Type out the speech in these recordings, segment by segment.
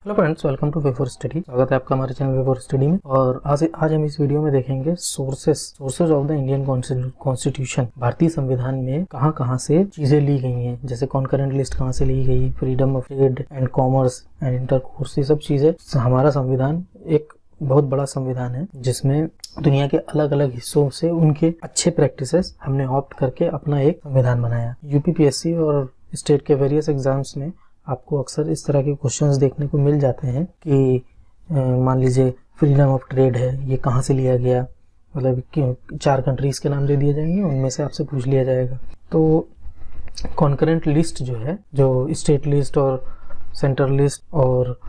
Hello friends, welcome two way for study. स्वागत है आपका हमारे चैनल वे फॉर स्टडी में। और आज हम इस वीडियो में देखेंगे sources of the Indian constitution. भारतीय संविधान में कहां कहां से चीजें ली गई हैं, जैसे कॉन्करेंट लिस्ट कहां से ली गई, freedom of trade and commerce and intercourse, ये सब चीजें। हमारा संविधान एक बहुत बड़ा संविधान है जिसमें दुनिया के अलग अलग हिस्सों से उनके अच्छे प्रैक्टिसेस हमने ऑप्ट करके अपना एक संविधान बनाया। यूपीपीएससी और स्टेट के वेरियस एग्जाम्स में आपको अक्सर इस तरह के क्वेश्चंस देखने को मिल जाते हैं कि मान लीजिए फ्रीडम ऑफ ट्रेड है, ये कहाँ से लिया गया, मतलब 4 कंट्रीज के नाम दे दिए जाएंगे, उनमें से आपसे पूछ लिया जाएगा। तो कॉन्करेंट लिस्ट जो है, जो स्टेट लिस्ट और सेंट्रल लिस्ट और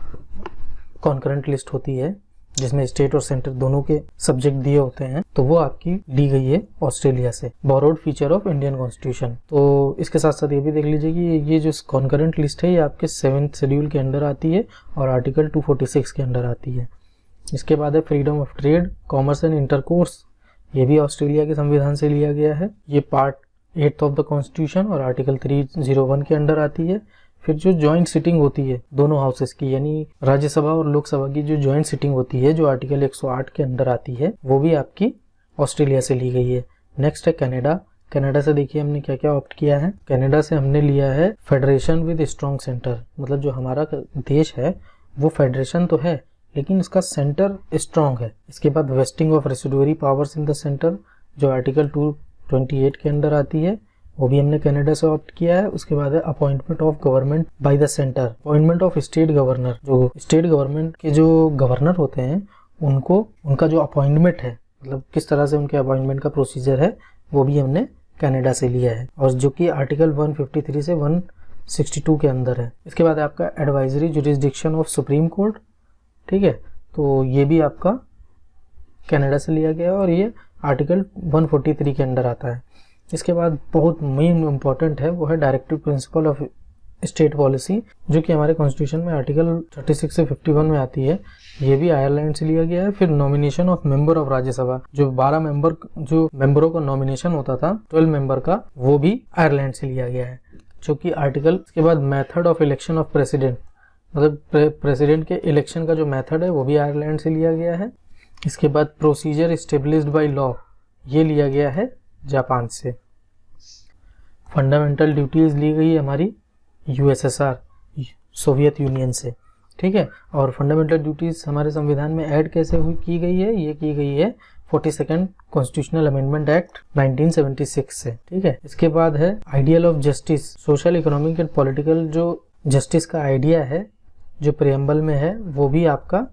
कॉन्करेंट लिस्ट होती है जिसमें स्टेट और सेंटर दोनों के सब्जेक्ट दिए होते हैं, तो वो आपकी ली गई है ऑस्ट्रेलिया से। Borrowed feature of Indian constitution. तो इसके साथ साथ ये भी देख लीजिए कि ये जो कॉन्करेंट लिस्ट है ये आपके 7th शेड्यूल के अंडर आती है और आर्टिकल 246 के अंडर आती है। इसके बाद है freedom of trade, commerce and intercourse, ये भी ऑस्ट्रेलिया के संविधान से लिया गया है। ये पार्ट 8 ऑफ द कॉन्स्टिट्यूशन और आर्टिकल 301 के अंडर आती है। फिर जो ज्वाइंट सिटिंग होती है दोनों हाउसेस की, यानी राज्यसभा और लोकसभा की जो ज्वाइंट सिटिंग होती है, जो आर्टिकल 108 के अंदर आती है, वो भी आपकी ऑस्ट्रेलिया से ली गई है। नेक्स्ट है कनाडा। कनाडा से देखिए हमने क्या क्या ऑप्ट किया है। कनाडा से हमने लिया है फेडरेशन विद स्ट्रॉन्ग सेंटर, मतलब जो हमारा देश है वो फेडरेशन तो है लेकिन उसका सेंटर स्ट्रॉन्ग है। इसके बाद wasting of residuary powers in the centre, जो आर्टिकल 228 के अंदर आती है, वो भी हमने कनाडा से ऑप्ट किया है। उसके बाद है appointment of government by the centre, appointment of state governor, जो स्टेट गवर्नमेंट के जो गवर्नर होते हैं उनको उनका जो अपॉइंटमेंट है, मतलब किस तरह से उनके अपॉइंटमेंट का प्रोसीजर है, वो भी हमने कनाडा से लिया है, और जो कि आर्टिकल 153 से 162 के अंदर है। इसके बाद आपका advisory jurisdiction of supreme court, ठीक है, तो ये भी आपका कनाडा से लिया गया और ये आर्टिकल 143 के अंदर आता है। इसके बाद बहुत मेन इम्पॉर्टेंट है वो है directive principle of state policy, जो कि हमारे कॉन्स्टिट्यूशन में आर्टिकल 36 से 51 में आती है, ये भी आयरलैंड से लिया गया है। फिर nomination of member of Rajya Sabha, जो 12 मेंबरों का नॉमिनेशन होता था 12 मेंबर का, वो भी आयरलैंड से लिया गया है, जो कि आर्टिकल। इसके बाद method of election of president, मतलब प्रेसिडेंट के इलेक्शन का जो मेथड है वो भी आयरलैंड से लिया गया है। इसके बाद प्रोसीजर एस्टेब्लिश्ड बाय लॉ, ये लिया गया है जापान से। फंडामेंटल ड्यूटीज ली गई हमारी यूएसएसआर, सोवियत यूनियन से, ठीक है। और फंडामेंटल ड्यूटीज हमारे संविधान में ऐड कैसे की गई है, ये की गई है 42nd कॉन्स्टिट्यूशनल अमेंडमेंट एक्ट 1976 से, ठीक है। इसके बाद है ideal of justice, social economic and political, जो जस्टिस का आइडिया है जो प्रियम्बल में है, वो भी आपका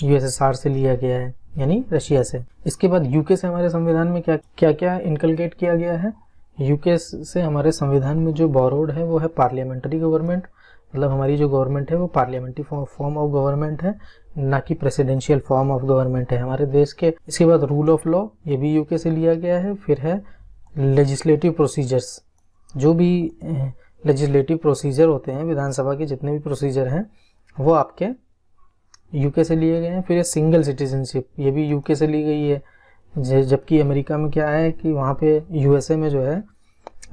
यूएसएसआर से लिया गया है, यानी रशिया से। इसके बाद यूके से हमारे संविधान में क्या क्या इनकलकेट किया गया है। यूके से हमारे संविधान में जो बोरोड है वो है पार्लियामेंट्री गवर्नमेंट, मतलब हमारी जो गवर्नमेंट है वो पार्लियामेंट्री फॉर्म ऑफ गवर्नमेंट है, ना कि प्रेसिडेंशियल फॉर्म ऑफ गवर्नमेंट है हमारे देश के। इसके बाद रूल ऑफ लॉ, ये भी यूके से लिया गया है। फिर है लेजिस्लेटिव प्रोसीजर्स, जो भी लेजिस्लेटिव प्रोसीजर होते हैं, विधानसभा के जितने भी प्रोसीजर हैं वो आपके यूके से लिए गए हैं। फिर सिंगल सिटीजनशिप, ये भी यूके से ली गई है, जबकि अमेरिका में क्या है कि वहाँ पे यूएसए में जो है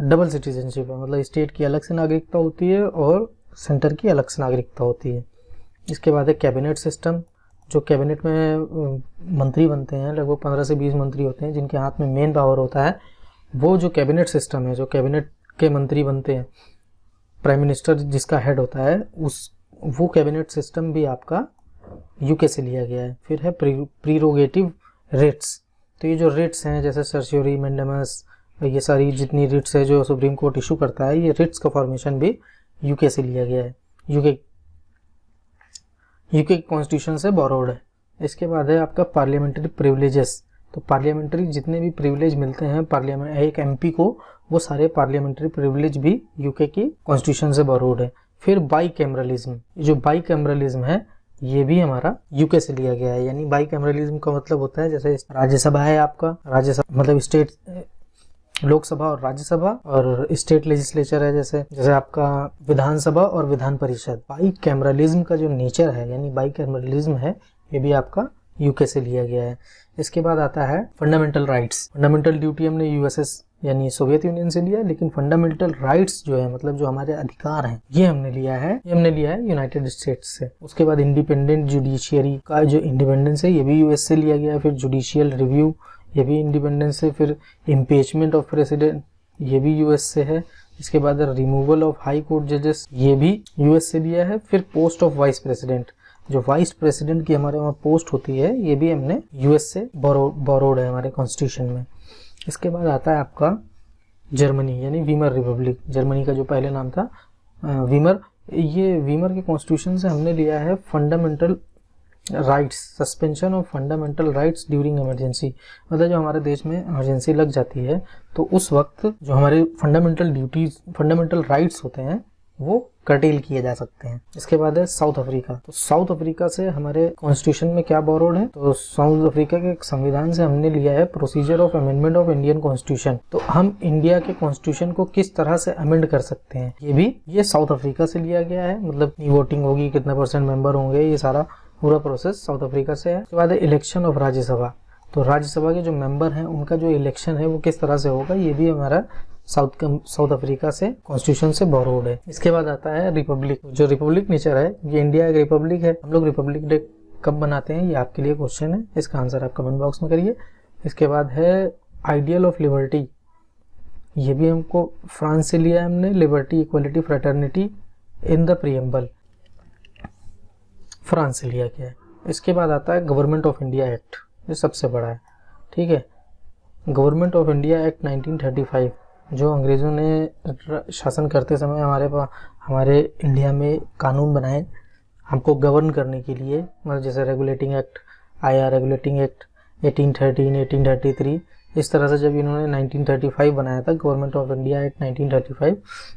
डबल सिटीजनशिप है, मतलब स्टेट की अलग से नागरिकता होती है और सेंटर की अलग से नागरिकता होती है। इसके बाद है कैबिनेट सिस्टम, जो कैबिनेट में मंत्री बनते हैं, लगभग 15 से 20 मंत्री होते हैं जिनके हाथ में मेन पावर होता है। वो जो कैबिनेट सिस्टम है, जो कैबिनेट के मंत्री बनते हैं, प्राइम मिनिस्टर जिसका हेड होता है, वो कैबिनेट सिस्टम भी आपका यूके से लिया गया है। फिर है प्रीरोगेटिव रिट्स, तो ये जो रिट्स हैं जैसे सर्शियोरी, मैंडेमस, ये सारी जितनी रिट्स है जो सुप्रीम कोर्ट इशू करता है, ये रिट्स का फॉर्मेशन भी यूके से लिया गया है, यूके कॉन्स्टिट्यूशन से बोरोड है। इसके बाद है आपका पार्लियामेंट्री प्रिविलेजेस, तो पार्लियामेंट्री जितने भी प्रिविलेज मिलते हैं पार्लियामेंट एक एमपी को, वो सारे पार्लियामेंट्री प्रिविलेज भी यूके की कॉन्स्टिट्यूशन से बोरोड है। फिर बाई कैमरलिज्म, जो बाई कैमरलिज्म है ये भी हमारा यूके से लिया गया है, यानी बाई कैमरलिज्म का मतलब होता है जैसे राज्यसभा है आपका, राज्यसभा मतलब स्टेट लोकसभा और राज्यसभा, और स्टेट लेजिस्लेचर है जैसे आपका विधानसभा और विधान परिषद। बाई कैमरलिज्म का जो नेचर है, यानी बाई कैमरलिज्म है, ये भी आपका यूके से लिया गया है। इसके बाद आता है फंडामेंटल राइट्स। फंडामेंटल ड्यूटी हमने यूएसएस यानी सोवियत यूनियन से लिया, लेकिन फंडामेंटल राइट्स जो है मतलब जो हमारे अधिकार हैं ये हमने लिया है यूनाइटेड स्टेट्स से। उसके बाद इंडिपेंडेंट जुडिशियरी का जो इंडिपेंडेंस है ये भी यूएस से लिया गया है। फिर जुडिशियल रिव्यू ये भी इंडिपेंडेंस है। फिर इम्पीचमेंट ऑफ प्रेसिडेंट ये भी यूएस से है। इसके बाद रिमूवल ऑफ हाई कोर्ट जजेस ये भी यूएस से लिया है। फिर पोस्ट ऑफ वाइस प्रेसिडेंट, जो वाइस प्रेसिडेंट की हमारे वहाँ पोस्ट होती है ये भी हमने यूएस से बोरोड है हमारे कॉन्स्टिट्यूशन में। इसके बाद आता है आपका जर्मनी यानी वीमर रिपब्लिक। जर्मनी का जो पहले नाम था वीमर, ये वीमर के कॉन्स्टिट्यूशन से हमने लिया है fundamental rights, suspension of fundamental rights during emergency. मतलब जो हमारे देश में इमरजेंसी लग जाती है तो उस वक्त जो हमारे फंडामेंटल राइट्स होते हैं वो कर्टेल किए जा सकते हैं। इसके बाद है साउथ अफ्रीका। तो साउथ अफ्रीका से हमारे कॉन्स्टिट्यूशन में क्या बोरोड है, तो साउथ अफ्रीका के संविधान से हमने लिया है procedure of amendment of Indian constitution. तो हम इंडिया के कॉन्स्टिट्यूशन को किस तरह से अमेंड कर सकते हैं ये साउथ अफ्रीका से लिया गया है। मतलब वोटिंग होगी, कितना % मेंबर होंगे, ये सारा पूरा प्रोसेस साउथ अफ्रीका से है। उसके बाद है इलेक्शन ऑफ राज्यसभा। तो राज्यसभा के जो मेंबर हैं उनका जो इलेक्शन है वो किस तरह से होगा, ये भी हमारा साउथ अफ्रीका से कॉन्स्टिट्यूशन से बोरोड है। इसके बाद आता है रिपब्लिक। जो रिपब्लिक नेचर है, ये इंडिया एक रिपब्लिक है। हम लोग रिपब्लिक डे कब बनाते हैं ये आपके लिए क्वेश्चन है, इसका आंसर आप कमेंट बॉक्स में करिए। इसके बाद है आइडियल ऑफ लिबर्टी, ये भी हमको फ्रांस से लिया है हमने। Liberty, equality, fraternity in the preamble, France से लिया गया है। इसके बाद आता है गवर्नमेंट ऑफ इंडिया एक्ट, ये सबसे बड़ा है, ठीक है। गवर्नमेंट ऑफ इंडिया एक्ट 1935, जो अंग्रेज़ों ने शासन करते समय हमारे इंडिया में कानून बनाए हमको गवर्न करने के लिए। मतलब जैसे रेगुलेटिंग एक्ट आया, रेगुलेटिंग एक्ट 1813, 1833, इस तरह से जब इन्होंने 1935 बनाया था गवर्नमेंट ऑफ इंडिया एक्ट 1935,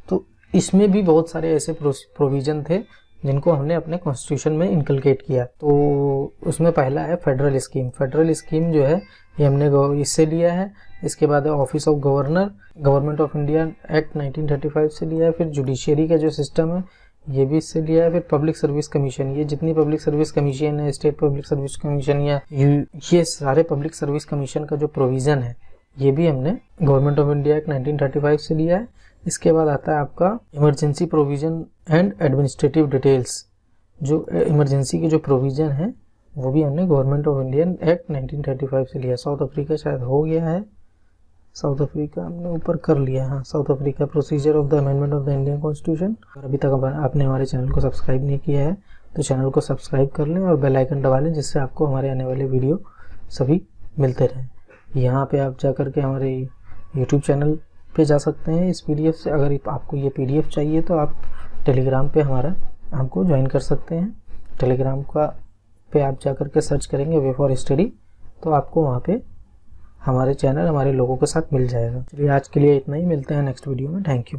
तो इसमें भी बहुत सारे ऐसे प्रोविज़न थे जिनको हमने अपने कॉन्स्टिट्यूशन में इनकलकेट किया। तो उसमें पहला है फेडरल स्कीम। फेडरल स्कीम जो है ये हमने इससे लिया है। इसके बाद है office of governor, government of India act 1935 से लिया है। फिर जुडिशियरी का जो सिस्टम है ये भी इससे लिया है। फिर पब्लिक सर्विस कमीशन, ये जितनी पब्लिक सर्विस कमीशन है, स्टेट पब्लिक सर्विस कमीशन या ये सारे पब्लिक सर्विस कमीशन का जो प्रोविज़न है ये भी हमने गवर्नमेंट ऑफ इंडिया एक्ट 1935 से लिया है। इसके बाद आता है आपका emergency provision and administrative details. जो इमरजेंसी के जो प्रोविज़न है वो भी हमने गवर्नमेंट ऑफ इंडिया एक्ट 1935 से लिया। साउथ अफ्रीका शायद हो गया है, साउथ अफ्रीका हमने ऊपर कर लिया। हाँ, south Africa procedure of the amendment of the Indian constitution. अगर अभी तक आपने हमारे चैनल को सब्सक्राइब नहीं किया है तो चैनल को सब्सक्राइब कर लें और बेल आइकन दबा लें, जिससे आपको हमारे आने वाले वीडियो सभी मिलते रहें। यहाँ पे आप जा कर के हमारे यूट्यूब चैनल पे जा सकते हैं इस PDF से। अगर आपको ये PDF चाहिए तो आप टेलीग्राम पे हमको ज्वाइन कर सकते हैं। टेलीग्राम पे आप जा कर के सर्च करेंगे वे फॉर स्टडी, तो आपको वहाँ पे हमारे चैनल हमारे लोगों के साथ मिल जाएगा। चलिए आज के लिए इतना ही, मिलते हैं नेक्स्ट वीडियो में। Thank you.